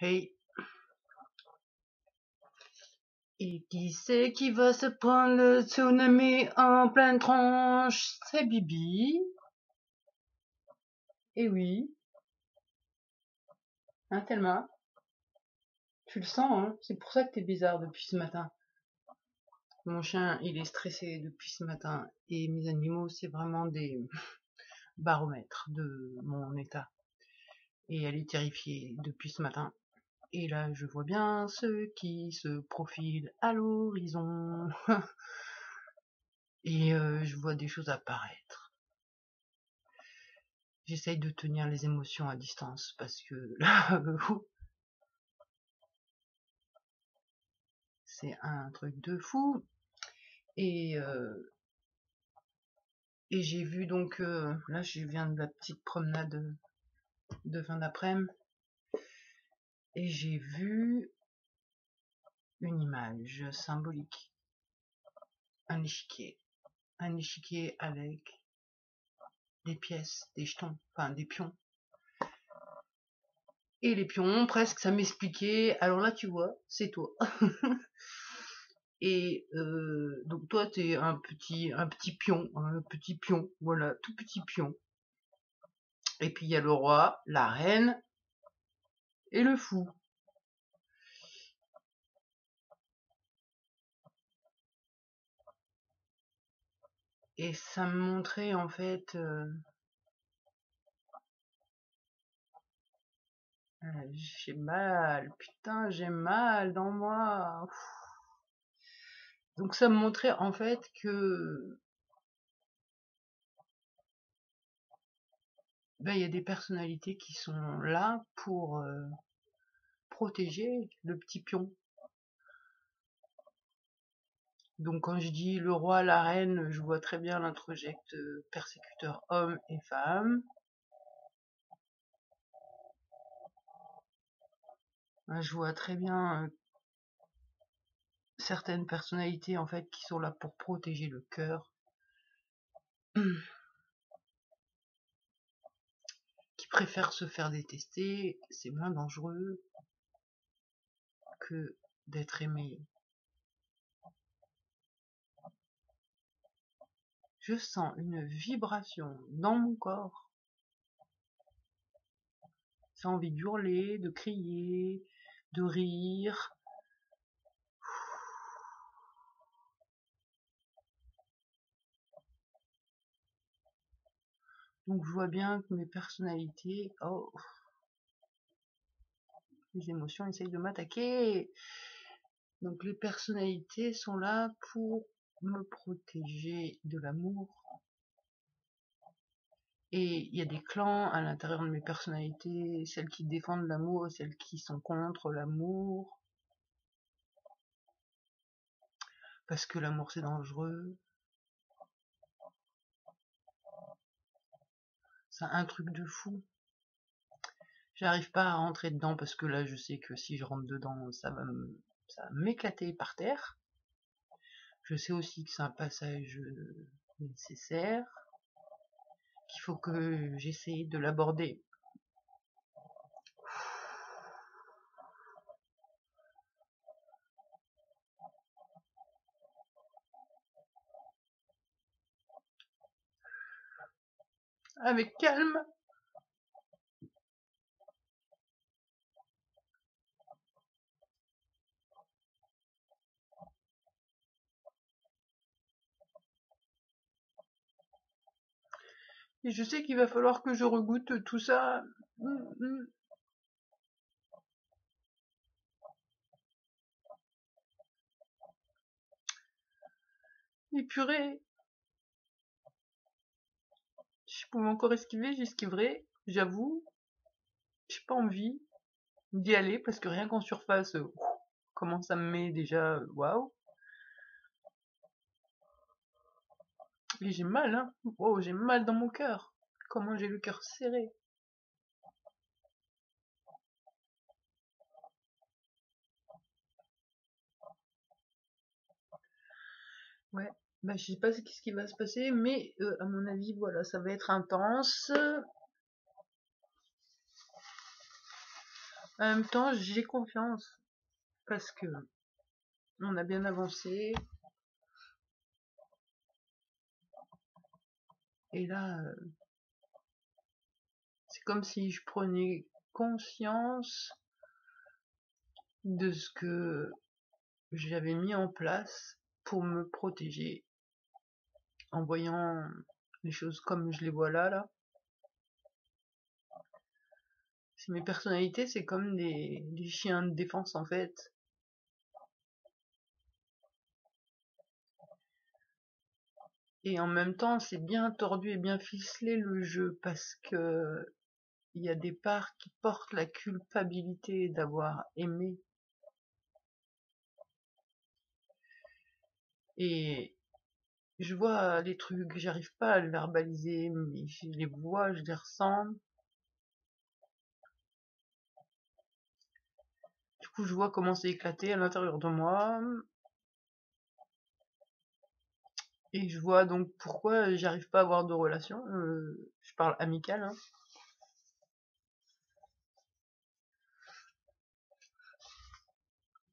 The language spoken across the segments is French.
Hey, et qui c'est qui va se prendre le tsunami en pleine tronche? C'est Bibi. Eh oui, hein, Thelma? Tu le sens, hein? C'est pour ça que t'es bizarre depuis ce matin. Mon chien, il est stressé depuis ce matin. Et mes animaux, c'est vraiment des baromètres de mon état. Et elle est terrifiée depuis ce matin. Et là, je vois bien ceux qui se profilent à l'horizon. Et je vois des choses apparaître. J'essaye de tenir les émotions à distance parce que là, c'est un truc de fou. Et, euh, et j'ai vu donc, là je viens de la petite promenade de fin d'après-midi, et j'ai vu une image symbolique, un échiquier. Un échiquier avec des pièces, des jetons, enfin des pions. Et les pions, presque, ça m'expliquait. Alors là, tu vois, c'est toi. Et donc toi, t'es un petit pion, un petit pion, voilà, tout petit pion. Et puis il y a le roi, la reine et le fou. Et ça me montrait en fait, j'ai mal, putain, j'ai mal dans moi. Donc ça me montrait en fait que ben, il y a des personnalités qui sont là pour protéger le petit pion. Donc quand je dis le roi, la reine, je vois très bien l'introjecte persécuteur homme et femme. Je vois très bien certaines personnalités en fait qui sont là pour protéger le cœur, qui préfèrent se faire détester, c'est moins dangereux que d'être aimé. Je sens une vibration dans mon corps. J'ai envie d'hurler, de crier, de rire. Donc je vois bien que mes personnalités, oh, les émotions essayent de m'attaquer. Donc les personnalités sont là pour me protéger de l'amour. Et il y a des clans à l'intérieur de mes personnalités, celles qui défendent l'amour et celles qui sont contre l'amour. Parce que l'amour c'est dangereux. C'est un truc de fou. J'arrive pas à rentrer dedans parce que là je sais que si je rentre dedans ça va m'éclater par terre. Je sais aussi que c'est un passage nécessaire, qu'il faut que j'essaye de l'aborder avec calme. Et je sais qu'il va falloir que je regoute tout ça. Et purée, si je pouvais encore esquiver, j'esquiverais, j'avoue. J'ai pas envie d'y aller parce que rien qu'en surface, comment ça me met déjà, waouh. Et j'ai mal, hein. Oh, j'ai mal dans mon cœur. Comment j'ai le cœur serré. Ouais, bah, je sais pas ce qui va se passer, mais à mon avis, voilà, ça va être intense. En même temps, j'ai confiance parce que on a bien avancé. Et là, c'est comme si je prenais conscience de ce que j'avais mis en place pour me protéger en voyant les choses comme je les vois là. C'est mes personnalités, c'est comme des chiens de défense en fait. Et en même temps, c'est bien tordu et bien ficelé le jeu parce que il y a des parts qui portent la culpabilité d'avoir aimé. Et je vois les trucs, j'arrive pas à le verbaliser, mais je les vois, je les ressens. Du coup, je vois comment c'est éclaté à l'intérieur de moi. Et je vois donc pourquoi j'arrive pas à avoir de relation. Je parle amical, hein.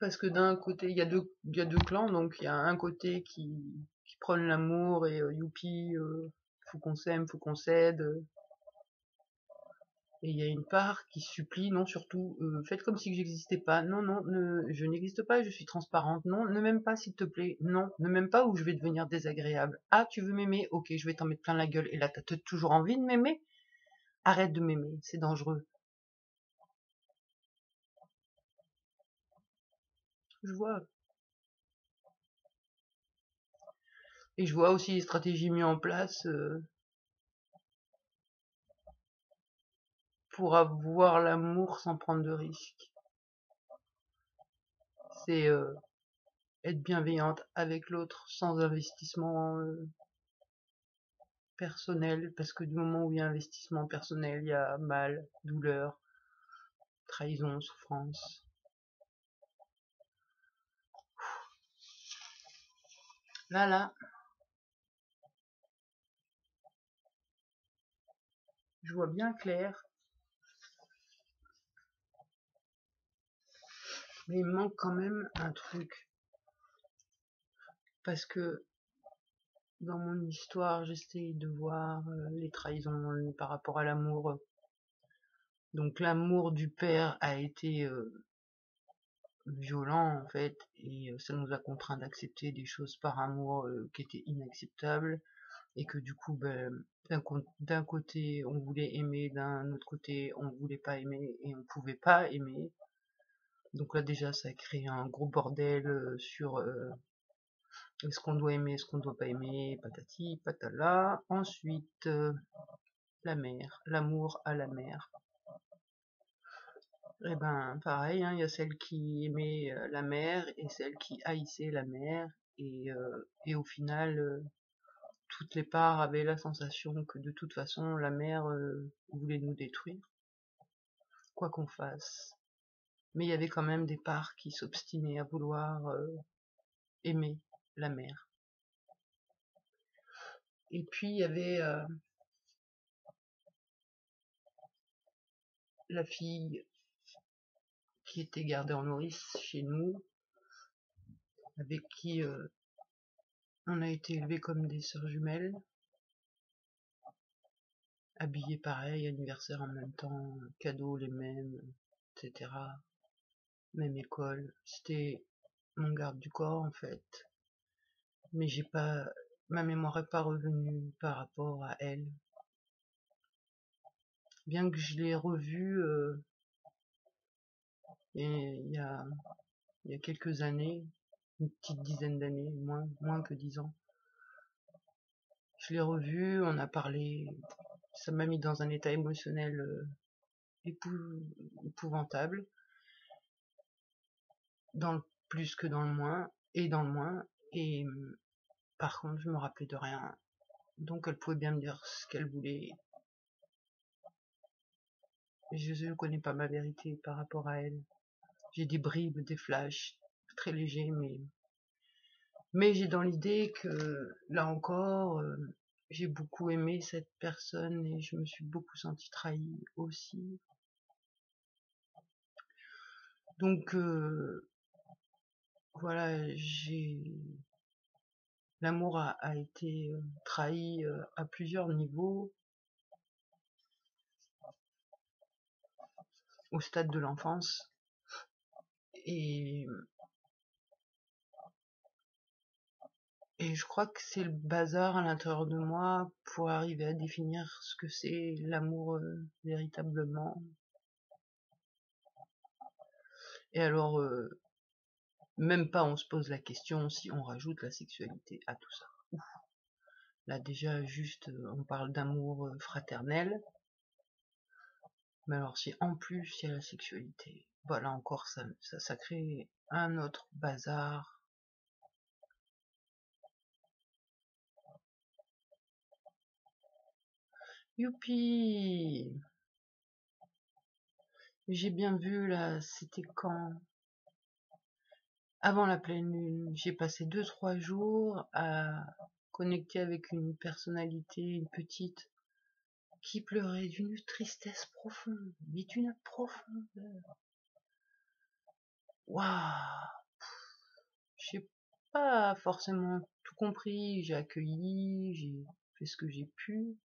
Parce que d'un côté, il y a deux clans, donc il y a un côté qui prône l'amour et youpi, faut qu'on s'aime, faut qu'on s'aide. Et il y a une part qui supplie, non, surtout, faites comme si j'existais pas. Non, non, je n'existe pas, je suis transparente. Non, ne m'aime pas, s'il te plaît. Non, ne m'aime pas ou je vais devenir désagréable. Ah, tu veux m'aimer? Ok, je vais t'en mettre plein la gueule. Et là, t'as toujours envie de m'aimer? Arrête de m'aimer, c'est dangereux. Je vois. Et je vois aussi les stratégies mises en place pour avoir l'amour sans prendre de risques. C'est être bienveillante avec l'autre sans investissement personnel, parce que du moment où il y a investissement personnel, il y a mal, douleur, trahison, souffrance. Là, je vois bien clair, mais il me manque quand même un truc, parce que dans mon histoire, j'essaie de voir les trahisons par rapport à l'amour. Donc l'amour du père a été violent en fait, et ça nous a contraint d'accepter des choses par amour qui étaient inacceptables, et que du coup, ben, d'un côté on voulait aimer, d'un autre côté on voulait pas aimer et on pouvait pas aimer. Donc là déjà ça crée un gros bordel sur est-ce qu'on doit aimer, est-ce qu'on doit pas aimer, patati patala. Ensuite la mère, l'amour à la mère. Et ben pareil, hein, il y a celle qui aimait la mère et celle qui haïssait la mère, et au final toutes les parts avaient la sensation que de toute façon la mère voulait nous détruire, quoi qu'on fasse. Mais il y avait quand même des parts qui s'obstinaient à vouloir aimer la mère. Et puis il y avait la fille qui était gardée en nourrice chez nous, avec qui on a été élevés comme des sœurs jumelles, habillées pareil, anniversaire en même temps, cadeaux les mêmes, etc. Même école. C'était mon garde du corps en fait. Mais j'ai pas, ma mémoire est pas revenue par rapport à elle. Bien que je l'ai revue il y a quelques années, une petite dizaine d'années, moins que 10 ans. Je l'ai revue, on a parlé, ça m'a mis dans un état émotionnel épouvantable, dans le plus que dans le moins, et dans le moins, et par contre je me rappelais de rien, donc elle pouvait bien me dire ce qu'elle voulait. Je ne connais pas ma vérité par rapport à elle. J'ai des bribes, des flashs, très légers, mais j'ai dans l'idée que, là encore, j'ai beaucoup aimé cette personne et je me suis beaucoup sentie trahie aussi. Donc voilà, l'amour a été trahi à plusieurs niveaux, au stade de l'enfance, et je crois que c'est le bazar à l'intérieur de moi pour arriver à définir ce que c'est l'amour véritablement. Et alors, même pas on se pose la question si on rajoute la sexualité à tout ça. Ouf. Là déjà, juste, on parle d'amour fraternel. Mais alors si en plus il y a la sexualité, voilà encore ça crée un autre bazar. Youpi! J'ai bien vu là, c'était quand? Avant la pleine lune, j'ai passé 2-3 jours à connecter avec une personnalité, une petite, qui pleurait d'une tristesse profonde, mais d'une profondeur. Waouh! J'ai pas forcément tout compris, j'ai accueilli, j'ai fait ce que j'ai pu.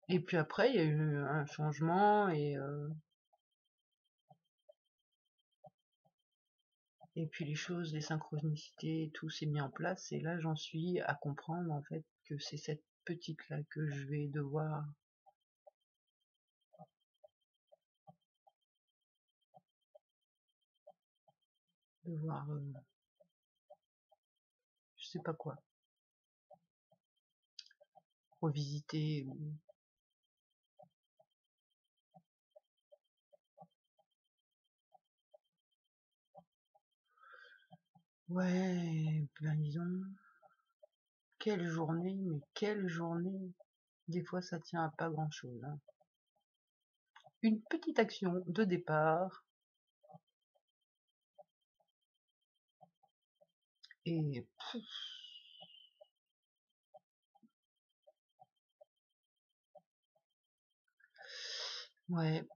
Et puis après, il y a eu un changement et puis les choses, les synchronicités, tout s'est mis en place. Et là, j'en suis à comprendre en fait que c'est cette petite-là que je vais devoir je sais pas quoi, revisiter ou ouais, ben disons, quelle journée, mais quelle journée. Des fois, ça tient à pas grand-chose, hein. Une petite action de départ et ouais,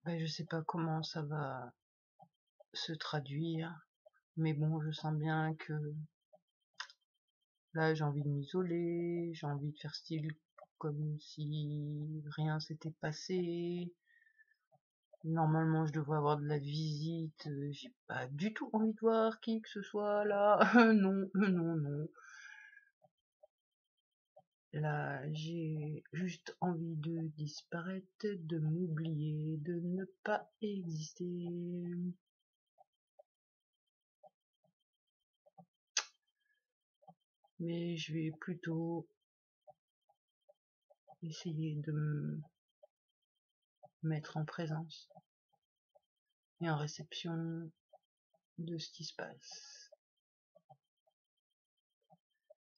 ben je sais pas comment ça va se traduire, mais bon, je sens bien que là, j'ai envie de m'isoler, j'ai envie de faire style comme si rien s'était passé. Normalement, je devrais avoir de la visite, j'ai pas du tout envie de voir qui que ce soit là. Non, non, non. Là, j'ai juste envie de disparaître, de m'oublier, de ne pas exister. Mais je vais plutôt essayer de me mettre en présence et en réception de ce qui se passe.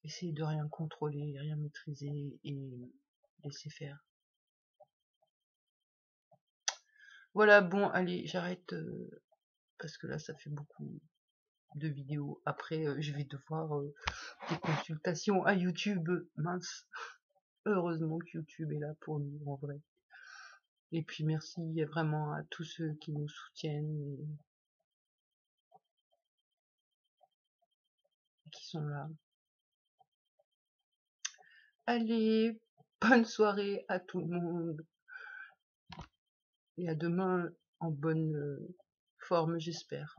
Essayer de rien contrôler, rien maîtriser et laisser faire. Voilà, bon, allez, j'arrête parce que là, ça fait beaucoup de vidéos. Après, je vais devoir des consultations à YouTube. Mince. Heureusement que YouTube est là pour nous, en vrai. Et puis merci vraiment à tous ceux qui nous soutiennent et qui sont là. Allez, bonne soirée à tout le monde. Et à demain en bonne forme, j'espère.